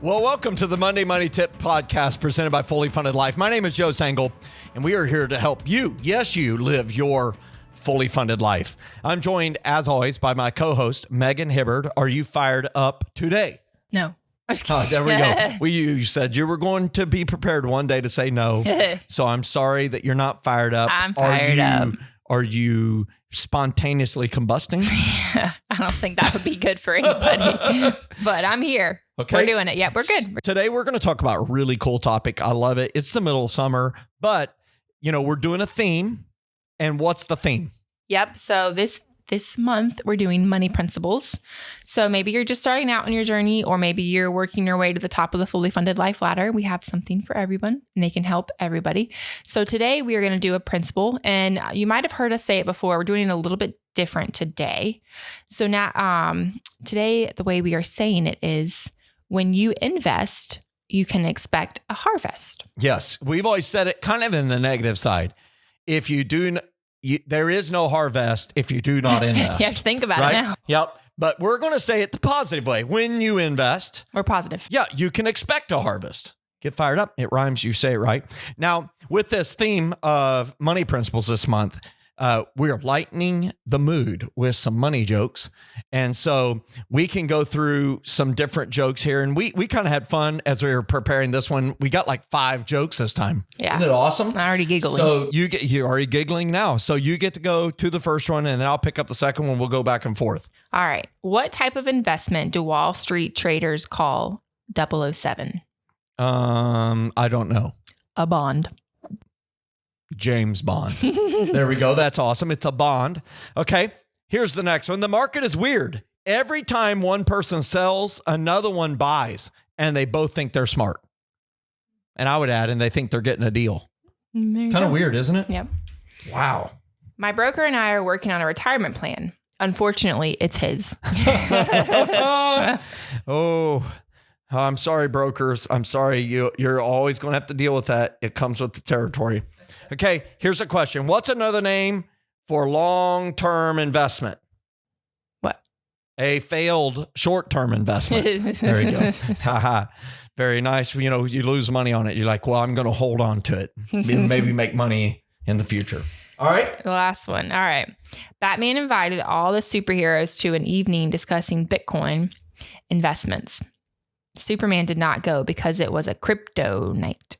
Well, welcome to the Monday Money Tip podcast presented by Fully Funded Life. My name is Joe Sangle, and we are here to help you, yes, you live your fully funded life. I'm joined, as always, by my co-host, Megan Hibbard. Are you fired up today? No. I'm just kidding. There we go. You said you were going to be prepared one day to say no. So I'm sorry that you're not fired up. I'm fired up. Are you spontaneously combusting? I don't think that would be good for anybody, but I'm here. Okay. We're doing it. Yeah, we're good. Today, we're going to talk about a really cool topic. I love it. It's the middle of summer, but, we're doing a theme. And what's the theme? Yep. So this month, we're doing money principles. So maybe you're just starting out on your journey, or maybe you're working your way to the top of the fully funded life ladder. We have something for everyone, and they can help everybody. So today, we are going to do a principle. And you might have heard us say it before. We're doing it a little bit different today. So now, today, the way we are saying it is, when you invest, you can expect a harvest. Yes. We've always said it kind of in the negative side. If you do, there is no harvest if you do not invest. You have to think about right? it now. Yep. But we're going to say it the positive way. When you invest, We're positive. yeah, you can expect a harvest. Get fired up. It rhymes. You say it right. Now, with this theme of money principles this month, we're lightening the mood with some money jokes. And so we can go through some different jokes here. And we kind of had fun as we were preparing this one. We got like 5 jokes this time. Yeah. Isn't it awesome? I'm already giggling. So you're already giggling now. So you get to go to the first one, and then I'll pick up the second one. We'll go back and forth. All right. What type of investment do Wall Street traders call 007? I don't know. A bond. James Bond. There we go. That's awesome. It's a bond. Okay. Here's the next one. The market is weird. Every time one person sells, another one buys, and they both think they're smart. And I would add, and they think they're getting a deal. Kind of weird, isn't it? Yep. Wow. My broker and I are working on a retirement plan. Unfortunately, it's his. Oh, I'm sorry, brokers. I'm sorry. You're always going to have to deal with that. It comes with the territory. Okay, here's a question. What's another name for long-term investment? What? A failed short-term investment. There you go. Haha. Very nice. You lose money on it. You're like, well, I'm going to hold on to it. Maybe make money in the future. All right. The last one. All right. Batman invited all the superheroes to an evening discussing Bitcoin investments. Superman did not go because it was a crypto night.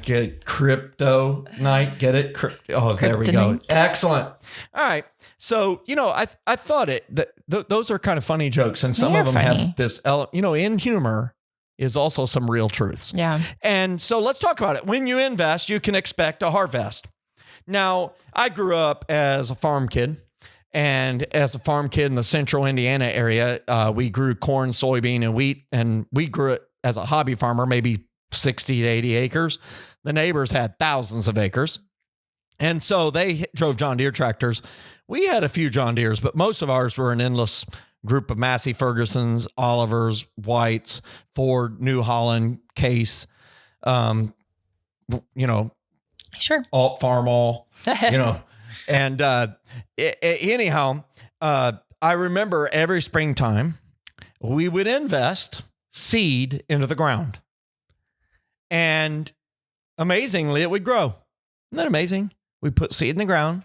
Get crypto night. Get it? There we go. Excellent. All right. So, I thought those are kind of funny jokes, and some of them have this, in humor is also some real truths. Yeah. And so let's talk about it. When you invest, you can expect a harvest. Now, I grew up as a farm kid. And as a farm kid in the central Indiana area, we grew corn, soybean, and wheat. And we grew it as a hobby farmer, maybe 60 to 80 acres. The neighbors had thousands of acres. And so they drove John Deere tractors. We had a few John Deeres, but most of ours were an endless group of Massey Fergusons, Olivers, Whites, Ford, New Holland, Case, Sure. Alt Farmall, And anyhow, I remember every springtime we would invest seed into the ground. And amazingly, it would grow. Isn't that amazing? We put seed in the ground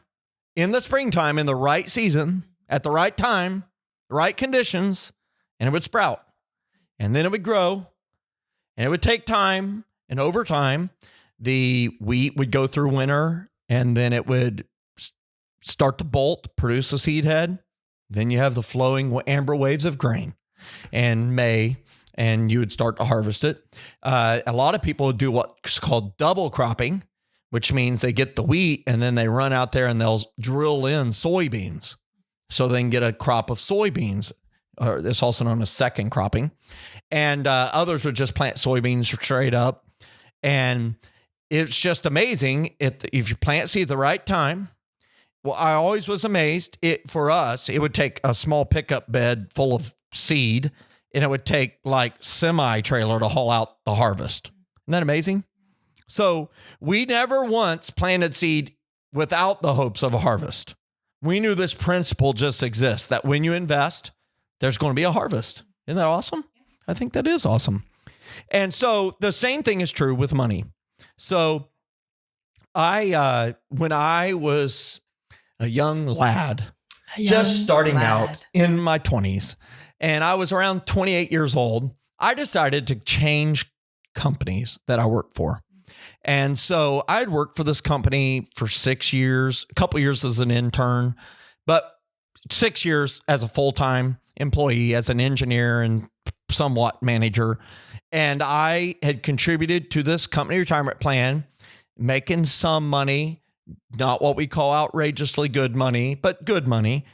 in the springtime, in the right season, at the right time, right conditions, and it would sprout. And then it would grow, and it would take time. And over time, the wheat would go through winter, and then it would start to bolt, produce a seed head. Then you have the flowing amber waves of grain in May, and you would start to harvest it. A lot of people do what's called double cropping, which means they get the wheat and then they run out there and they'll drill in soybeans so they can get a crop of soybeans. Or it's also known as second cropping. And others would just plant soybeans straight up. And it's just amazing if you plant seed at the right time. Well, I always was amazed. For us, it would take a small pickup bed full of seed, and it would take like semi-trailer to haul out the harvest. Isn't that amazing? So we never once planted seed without the hopes of a harvest. We knew this principle just exists, that when you invest, there's going to be a harvest. Isn't that awesome? I think that is awesome. And so the same thing is true with money. So when I was a young lad, just starting out in my 20s, and I was around 28 years old, I decided to change companies that I worked for. And so I'd worked for this company for 6 years, a couple years as an intern, but 6 years as a full-time employee, as an engineer and somewhat manager. And I had contributed to this company retirement plan, making some money, not what we call outrageously good money, but good money.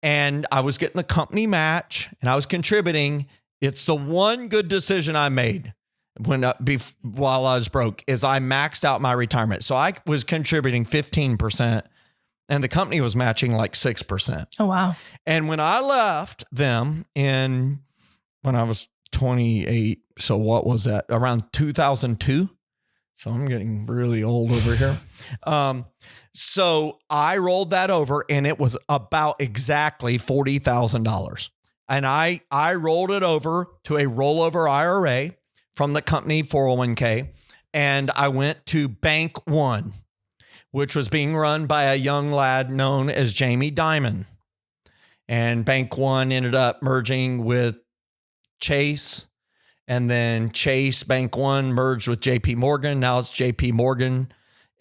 And I was getting the company match and I was contributing. It's the one good decision I made while I was broke is I maxed out my retirement. So I was contributing 15% and the company was matching like 6%. Oh, wow. And when I left them when I was 28, so what was that? Around 2002. So I'm getting really old over here. So I rolled that over and it was about exactly $40,000. And I rolled it over to a rollover IRA from the company 401k. And I went to Bank One, which was being run by a young lad known as Jamie Dimon. And Bank One ended up merging with Chase. And then Chase Bank One merged with JP Morgan. Now it's JP Morgan.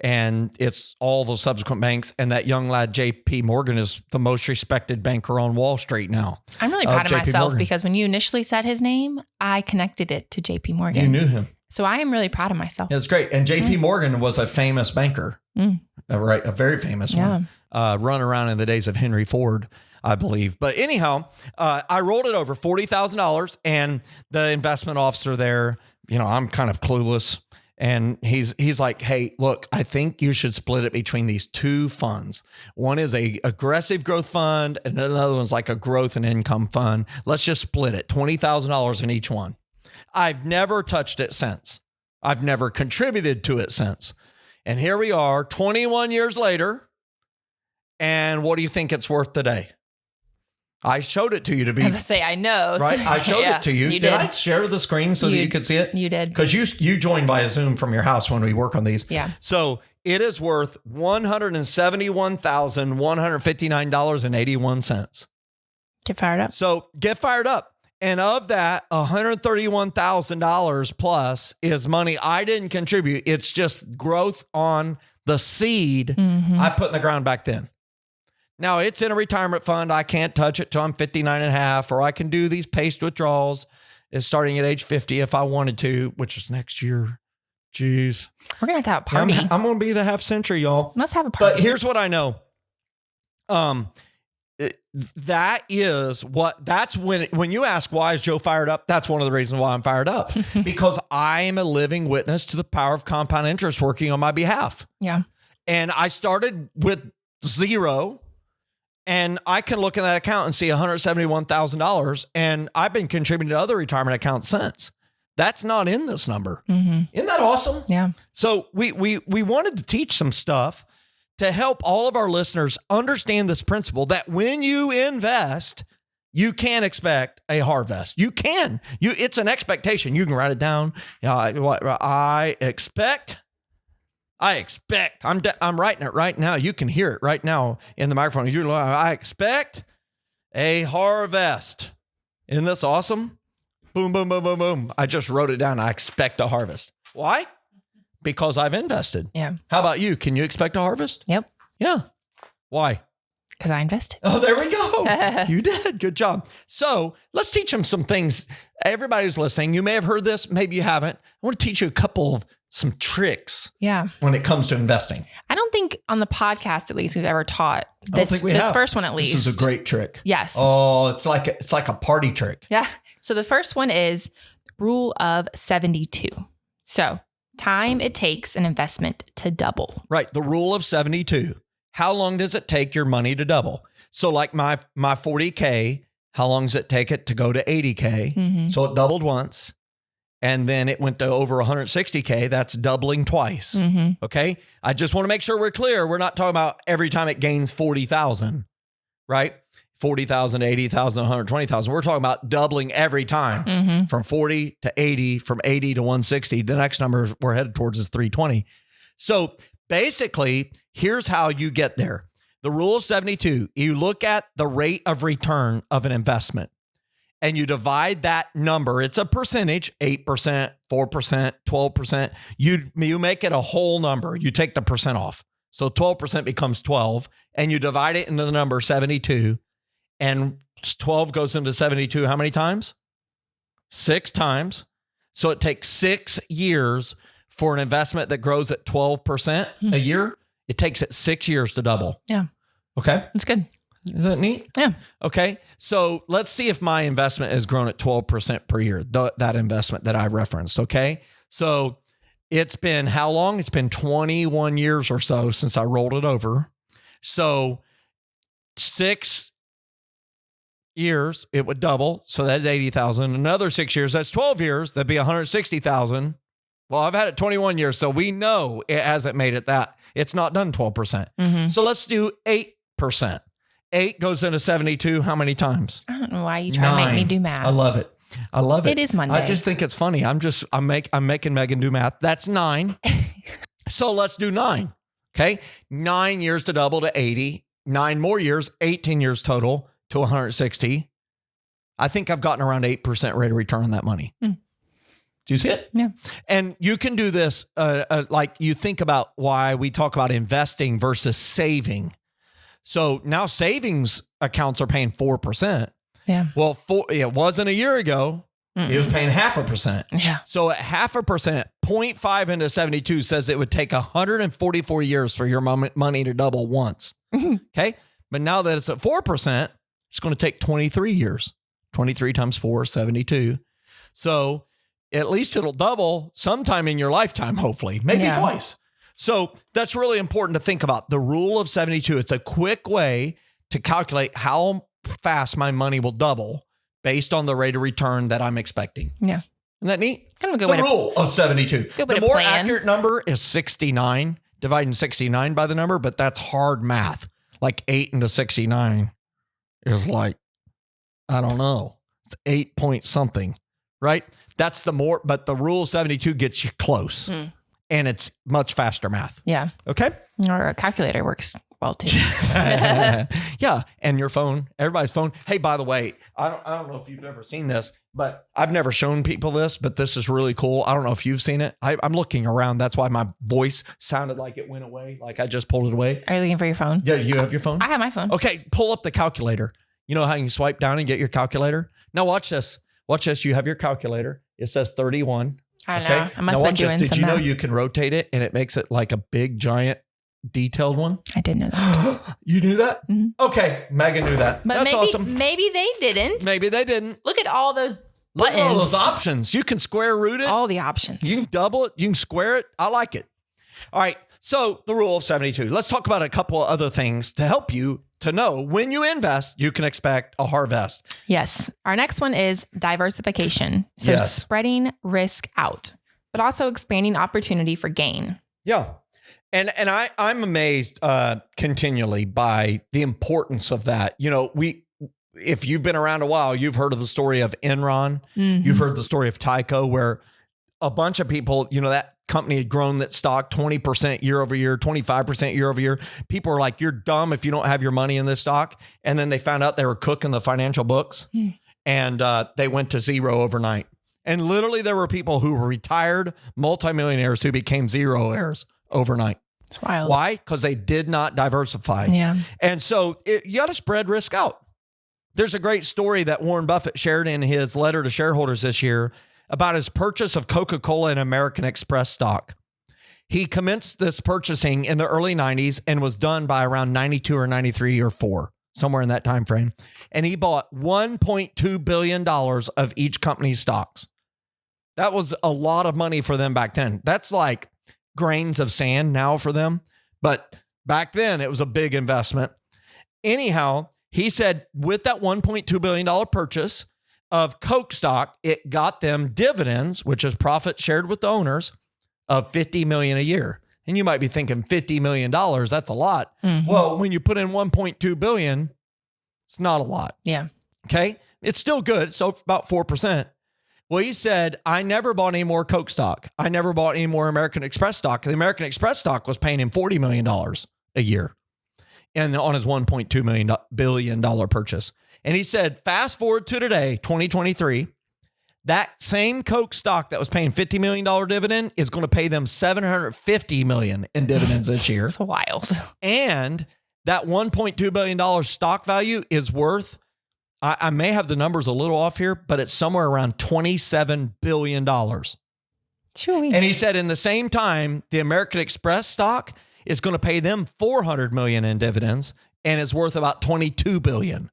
And it's all the subsequent banks. And that young lad, JP Morgan, is the most respected banker on Wall Street now. I'm really proud of myself Morgan. because when you initially said his name, I connected it to JP Morgan. You knew him. So I am really proud of myself. Yeah, it's great. And JP Morgan was a famous banker, right? A very famous one. Run around in the days of Henry Ford, I believe. But anyhow, I rolled it over $40,000 and the investment officer there, I'm kind of clueless. And he's like, hey, look, I think you should split it between these two funds. One is a aggressive growth fund and another one's like a growth and income fund. Let's just split it, $20,000 in each one. I've never touched it since. I've never contributed to it since. And here we are 21 years later. And what do you think it's worth today? I showed it to you to be. As I say, I know. Right? I showed it to you. Did I share the screen so that you could see it? You did. Because you joined via Zoom from your house when we work on these. Yeah. So it is worth $171,159.81. Get fired up. So get fired up. And of that, $131,000 plus is money I didn't contribute. It's just growth on the seed I put in the ground back then. Now it's in a retirement fund. I can't touch it till I'm 59 and a half, or I can do these paced withdrawals starting at age 50 if I wanted to, which is next year. Jeez. We're going to have a party. I'm going to be the half century, y'all. Let's have a party. But here's what I know. That's when you ask, why is Joe fired up? That's one of the reasons why I'm fired up, because I am a living witness to the power of compound interest working on my behalf. Yeah. And I started with zero. And I can look in that account and see $171,000. And I've been contributing to other retirement accounts since. That's not in this number. Isn't that awesome? Yeah. So we wanted to teach some stuff to help all of our listeners understand this principle that when you invest, you can expect a harvest. You can. It's an expectation. You can write it down. I expect. I'm writing it right now. You can hear it right now in the microphone. I expect a harvest. Isn't this awesome? Boom, boom, boom, boom, boom. I just wrote it down. I expect a harvest. Why? Because I've invested. Yeah. How about you? Can you expect a harvest? Yep. Yeah. Why? Because I invested. Oh, there we go. You did. Good job. So let's teach them some things. Everybody who's listening, you may have heard this, maybe you haven't. I want to teach you a couple of some tricks. Yeah. When it comes to investing. I don't think on the podcast, at least, we've ever taught this first one, at least. This is a great trick. Yes. Oh, it's like a party trick. Yeah. So the first one is rule of 72. So time it takes an investment to double. Right. The rule of 72. How long does it take your money to double? So like my 40K, how long does it take it to go to 80K? So it doubled once. And then it went to over 160K. That's doubling twice. Okay. I just want to make sure we're clear. We're not talking about every time it gains 40,000, right? 40,000 to 80,000, 120,000. We're talking about doubling every time from 40 to 80, from 80 to 160. The next number we're headed towards is 320. So basically, here's how you get there. The rule of 72, you look at the rate of return of an investment and you divide that number. It's a percentage, 8%, 4%, 12%. You make it a whole number. You take the percent off. So 12% becomes 12 and you divide it into the number 72. And 12 goes into 72 how many times? 6 times. So it takes 6 years for an investment that grows at 12% a year. It takes it 6 years to double. Yeah. Okay. That's good. Is that neat? Yeah. Okay. So let's see if my investment has grown at 12% per year, that investment that I referenced. Okay. So it's been how long? It's been 21 years or so since I rolled it over. So 6 years, it would double. So that's 80,000. Another 6 years, that's 12 years. That'd be 160,000. Well, I've had it 21 years, so we know it hasn't made it that. It's not done 12%. So let's do 8%. 8 goes into 72 how many times? I don't know why you try to make me do math. I love it. I love it. It is Monday. I just think it's funny. I'm making Megan do math. That's 9. So let's do 9. Okay. 9 years to double to 80. 9 more years, 18 years total to 160. I think I've gotten around 8% rate of return on that money. Do you see it? Yeah. And you can do this like you think about why we talk about investing versus saving. So now savings accounts are paying 4%. Yeah. Well, it wasn't a year ago. It was paying 0.5%. Yeah. So at 0.5%, 0.5 into 72 says it would take 144 years for your money to double once. Okay. But now that it's at 4%, it's going to take 23 years. 23 times 4, 72. So at least it'll double sometime in your lifetime, hopefully, maybe twice. So that's really important to think about. The rule of 72. It's a quick way to calculate how fast my money will double based on the rate of return that I'm expecting. Yeah. Isn't that neat? Kind of a good The way rule of 72. good way The to more plan. accurate number is 69, dividing 69 by the number, but that's hard math. Like 8 into 69 is like, I don't know. It's 8 point something, right? That's but the rule of 72 gets you close and it's much faster math. Yeah. Okay. Or a calculator works well too. Yeah. And your phone, everybody's phone. Hey, by the way, I don't know if you've ever seen this, but I've never shown people this, but this is really cool. I don't know if you've seen it. I'm looking around. That's why my voice sounded like it went away. Like I just pulled it away. Are you looking for your phone? Yeah. You have your phone? I have my phone. Okay. Pull up the calculator. You know how you can swipe down and get your calculator? Now watch this. Watch this. You have your calculator. It says 31. I don't know. I must now have been doing Did some you know math. you can rotate it and it makes it like a big, giant, detailed one? I didn't know that. You knew that? Mhm. Okay. Megan knew that. But That's awesome. maybe they didn't. Maybe they didn't. Look at all those Look buttons. at all those options. You can square root it. All the options. You can double it. You can square it. I like it. All right. So the rule of 72. Let's talk about a couple of other things to help you to know when you invest, you can expect a harvest. Yes. Our next one is diversification. So Yes. spreading risk out, but also expanding opportunity for gain. Yeah. And I'm amazed continually by the importance of that. You know, if you've been around a while, you've heard of the story of Enron. Mhm. You've heard the story of Tyco, where a bunch of people, you know, that company had grown that stock 20% year over year, 25% year over year. People are like, you're dumb if you don't have your money in this stock. And then they found out they were cooking the financial books and they went to zero overnight. And literally there were people who were retired multimillionaires who became zeroaires overnight. It's wild. Why? Because they did not diversify. Yeah. And so you got to spread risk out. There's a great story that Warren Buffett shared in his letter to shareholders this year about his purchase of Coca-Cola and American Express stock. He commenced this purchasing in the early 90s and was done by around 92 or 93 or 4, somewhere in that time frame. And he bought $1.2 billion of each company's stocks. That was a lot of money for them back then. That's like grains of sand now for them. But back then, it was a big investment. Anyhow, he said with that $1.2 billion purchase of Coke stock, it got them dividends, which is profit shared with the owners, of $50 million a year. And you might be thinking $50 million, that's a lot. Mhm. Well, when you put in $1.2 billion, It's not a lot. Yeah. Okay. It's still good. So about 4%. Well, he said, I never bought any more Coke stock. I never bought any more American Express stock. The American Express stock was paying him $40 million a year and on his $1.2 billion purchase. And he said, fast forward to today, 2023, that same Coke stock that was paying $50 million dividend is going to pay them $750 million in dividends this year. It's wild. And that $1.2 billion stock value is worth, I may have the numbers a little off here, but it's somewhere around $27 billion. Sure. And he said in the same time, the American Express stock is going to pay them $400 million in dividends and is worth about $22 billion.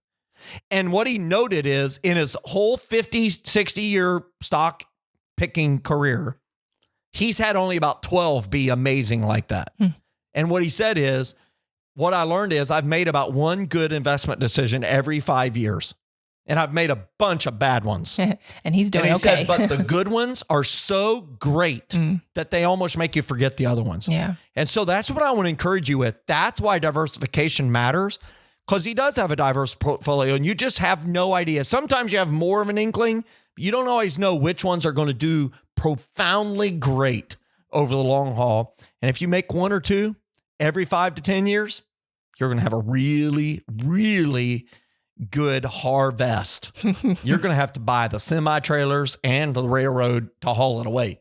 And what he noted is in his whole 50, 60 year stock picking career, he's had only about 12 be amazing like that. And what he said is, what I learned is I've made about one good investment decision every 5 years. And I've made a bunch of bad ones. And he's doing and he okay. said, but the good ones are so great that they almost make you forget the other ones. Yeah. And so that's what I want to encourage you with. That's why diversification matters, because he does have a diverse portfolio and you just have no idea. Sometimes you have more of an inkling, but you don't always know which ones are going to do profoundly great over the long haul. And if you make one or two every 5 to 10 years, you're going to have a really, really good harvest. You're going to have to buy the semi-trailers and the railroad to haul it away.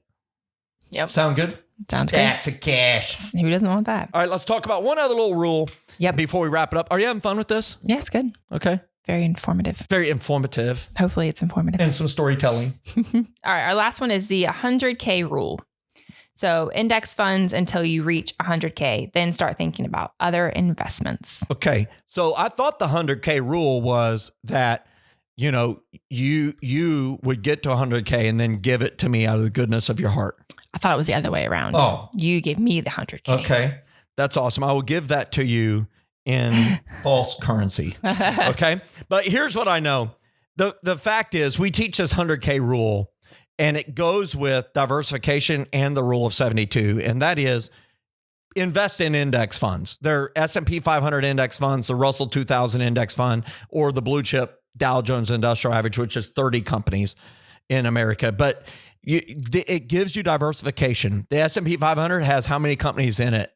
Yep. Sound good? Sounds Stacks of cash. Who doesn't want that? All right, let's talk about one other little rule Yep. before we wrap it up. Are you having fun with this? Yeah, it's good. Okay. Very informative. Very informative. Hopefully it's informative. And some storytelling. All right. Our last one is the 100K rule. So index funds until you reach 100K, then start thinking about other investments. Okay. So I thought the 100K rule was that, you know, you would get to 100K and then give it to me out of the goodness of your heart. I thought it was the other way around. Oh. You give me the 100K. Okay. That's awesome. I will give that to you in false currency. Okay. But here's what I know. The fact is we teach this 100K rule and it goes with diversification and the rule of 72. And that is invest in index funds. They're S&P 500 index funds, the Russell 2000 index fund, or the blue chip Dow Jones Industrial Average, which is 30 companies in America. But it gives you diversification. The S&P 500 has how many companies in it?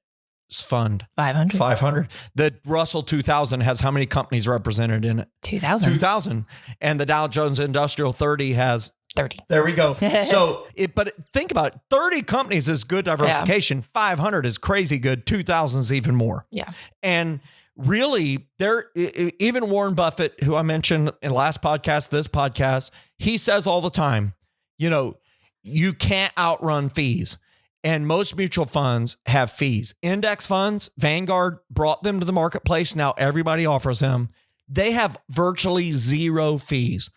Fund 500. The Russell 2000 has how many companies represented in it? 2000. And the Dow Jones Industrial 30 has 30. There we go. So but think about it. 30 companies is good diversification. Yeah. 500 is crazy good. 2000 is even more. Yeah. And really even Warren Buffett, who I mentioned in last podcast, this podcast, he says all the time, you know, you can't outrun fees. And most mutual funds have fees. Index funds, Vanguard brought them to the marketplace. Now everybody offers them. They have virtually zero fees.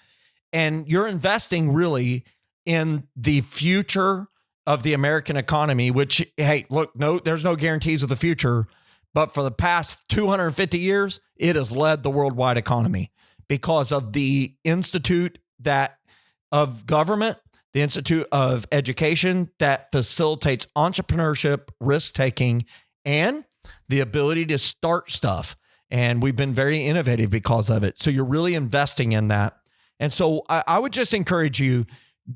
And you're investing really in the future of the American economy, which, hey, look, there's no guarantees of the future. But for the past 250 years, it has led the worldwide economy because of the Institute of Government, the Institute of Education that facilitates entrepreneurship, risk-taking, and the ability to start stuff. And we've been very innovative because of it. So you're really investing in that. And so I would just encourage you,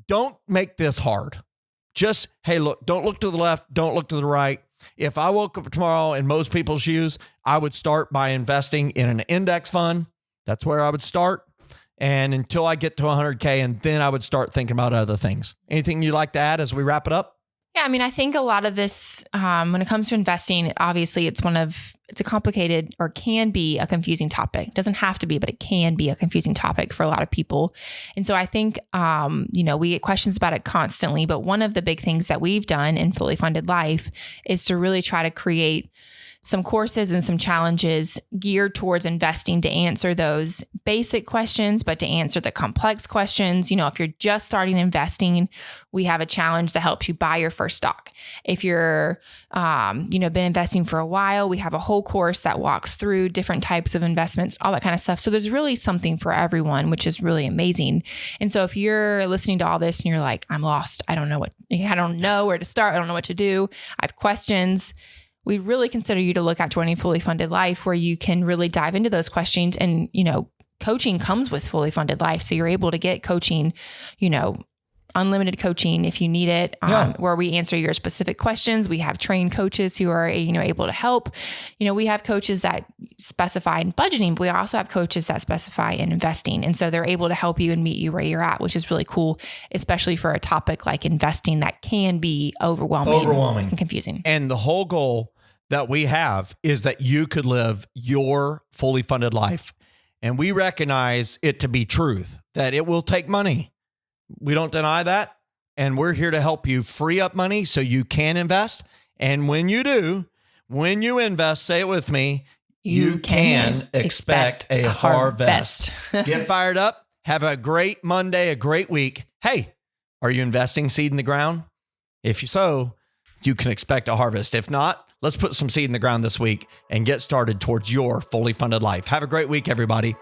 don't make this hard. Just, hey, look, don't look to the left, don't look to the right. If I woke up tomorrow in most people's shoes, I would start by investing in an index fund. That's where I would start. And until I get to 100K, and then I would start thinking about other things. Anything you'd like to add as we wrap it up? Yeah, I mean, I think a lot of this, when it comes to investing, obviously it's a complicated or can be a confusing topic. It doesn't have to be, but it can be a confusing topic for a lot of people. And so I think, we get questions about it constantly, but one of the big things that we've done in Fully Funded Life is to really try to create some courses and some challenges geared towards investing to answer those basic questions, but to answer the complex questions. You know, if you're just starting investing, we have a challenge that helps you buy your first stock. If you're, been investing for a while, we have a whole course that walks through different types of investments, all that kind of stuff. So there's really something for everyone, which is really amazing. And so if you're listening to all this and you're like, I'm lost, I don't know where to start. I don't know what to do. I have questions. We really consider you to look at Joining Fully Funded Life, where you can really dive into those questions and, coaching comes with Fully Funded Life. So you're able to get coaching, unlimited coaching if you need it, where we answer your specific questions. We have trained coaches who are, able to help. We have coaches that specify in budgeting, but we also have coaches that specify in investing. And so they're able to help you and meet you where you're at, which is really cool, especially for a topic like investing that can be overwhelming and confusing. And the whole goal that we have is that you could live your fully funded life. And we recognize it to be truth, that it will take money. We don't deny that. And we're here to help you free up money so you can invest. And when you do, when you invest, say it with me, you can expect a harvest. Get fired up. Have a great Monday, a great week. Hey, are you investing seed in the ground? If so, you can expect a harvest. If not, let's put some seed in the ground this week and get started towards your fully funded life. Have a great week, everybody.